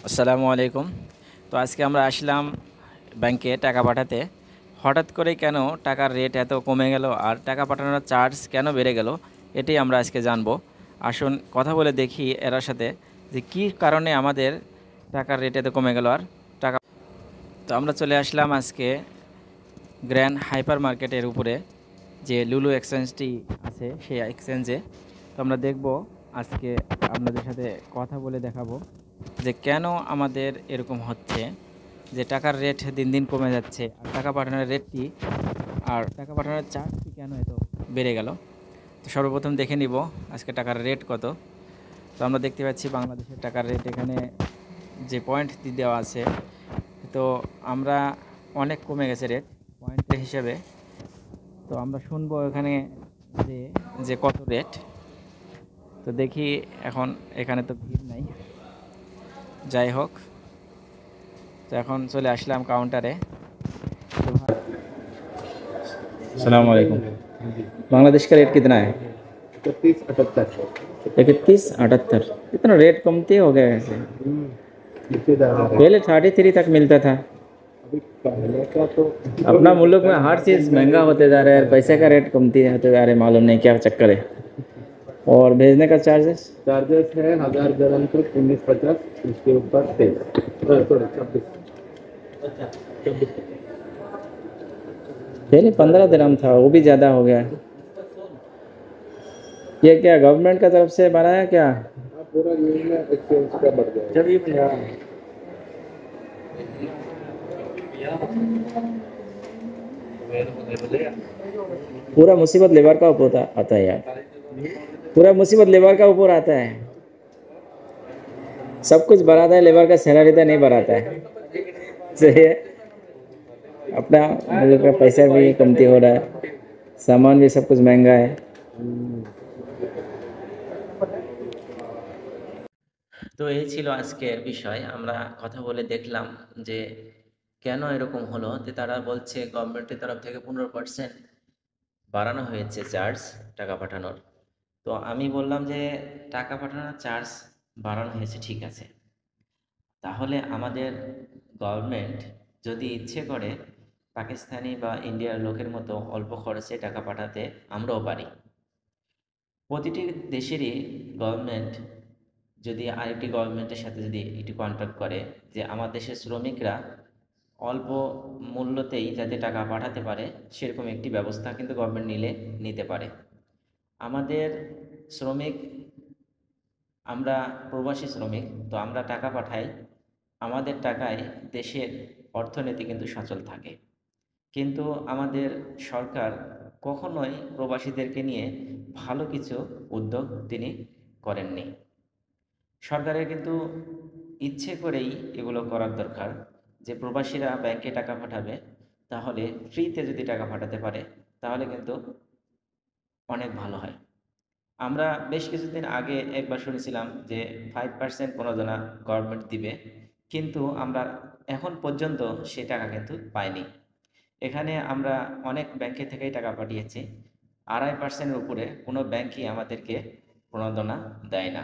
আসসালামু আলাইকুম। তো আজকে আমরা আসলাম ব্যাংকে টাকা পাঠাতে। হঠাৎ করে কেন টাকার রেট এত কমে গেল আর টাকা পাঠানোর চার্জ কেন বেড়ে গেল, এটাই আমরা আজকে জানবো। আসুন কথা বলে দেখি এর সাথে যে কী কারণে আমাদের টাকার রেট এত কমে গেল আর টাকা। তো আমরা চলে আসলাম আজকে গ্র্যান্ড হাইপার মার্কেটের উপরে, যে লুলু এক্সচেঞ্জটি আছে সেই এক্সচেঞ্জে। তো আমরা দেখব আজকে, আপনাদের সাথে কথা বলে দেখাবো যে কেন আমাদের এরকম হচ্ছে, যে টাকার রেট দিন দিন কমে যাচ্ছে আর টাকা পাঠানোর রেটটি আর টাকা পাঠানোর চার্জটি কেন এত বেড়ে গেল। তো সর্বপ্রথম দেখে নিব আজকে টাকার রেট কত। তো আমরা দেখতে পাচ্ছি বাংলাদেশের টাকার রেট এখানে যে পয়েন্ট দেওয়া আছে, তো আমরা অনেক কমে গেছে রেট পয়েন্টের হিসেবে। তো আমরা শুনবো এখানে যে যে কত রেট। তো দেখি এখন, এখানে তো ভিড় নাই, যাই হোক। তো এখন চলে আসলাম কাউন্টারে। सलाम वालेकुम। बांग्लादेश का रेट कितना है? 31.78। इतना रेट कमती हो गया ऐसे। पहले 33 तक मिलता था। अपना मुल्क में हर चीज़ महंगा होते जा रहा है, पैसे का रेट कमती होते जा रहे, मालूम नहीं क्या चक्कर है। और भेजने का चार्जेस है 1000 dirham to 1950, इसके ऊपर 26। पहले 15 दिरहम था, वो भी ज़्यादा हो गया। ये क्या गवर्नमेंट का तरफ से बनाया क्या? पूरा यूज में एक्सचेंज का बढ़ गया। पूरा मुसीबत लेबर का ऊपर आता है यार, पूरा मुसीबत लेबर का ऊपर आता है। सब कुछ बढ़ाता है, लेबर का सैलरी तो नहीं बढ़ाता है। सही है। अपना मुल्क का पैसा भी कमती हो रहा है, सामान भी सब कुछ महंगा है। তো এই ছিল আজকের বিষয়। আমরা কথা বলে দেখলাম যে কেন এরকম হলো। যে তারা বলছে গভর্নমেন্টের তরফ থেকে 15% বাড়ানো হয়েছে চার্জ টাকা পাঠানোর। তো আমি বললাম যে টাকা পাঠানোর চার্জ বাড়ানো হয়েছে ঠিক আছে, তাহলে আমাদের গভর্নমেন্ট যদি ইচ্ছে করে পাকিস্তানি বা ইন্ডিয়ার লোকের মতো অল্প খরচে টাকা পাঠাতে, আমরাও পারি। প্রতিটি দেশেরই গভর্নমেন্ট যদি আরেকটি গভর্নমেন্টের সাথে যদি একটু কন্ট্যাক্ট করে যে আমার দেশের শ্রমিকরা অল্প মূল্যতেই যাতে টাকা পাঠাতে পারে, সেরকম একটি ব্যবস্থা কিন্তু গভর্নমেন্ট নিতে পারে। আমাদের শ্রমিক, আমরা প্রবাসী শ্রমিক, তো আমরা টাকা পাঠাই, আমাদের টাকায় দেশের অর্থনীতি কিন্তু সচল থাকে। কিন্তু আমাদের সরকার কখনোই প্রবাসীদেরকে নিয়ে ভালো কিছু উদ্যোগ তিনি করেননি। সরকারের কিন্তু ইচ্ছে করেই এগুলো করার দরকার, যে প্রবাসীরা ব্যাংকে টাকা পাঠাবে, তাহলে ফ্রিতে যদি টাকা পাঠাতে পারে তাহলে কিন্তু অনেক ভালো হয়। আমরা বেশ কিছুদিন আগে একবার শুনেছিলাম যে 5% প্রণোদনা গভর্নমেন্ট দিবে, কিন্তু আমরা এখন পর্যন্ত সে টাকা কিন্তু পাইনি। এখানে আমরা অনেক ব্যাংকে থেকেই টাকা পাঠিয়েছি, 2.5%-এর উপরে কোনো ব্যাংকই আমাদেরকে প্রণোদনা দেয় না।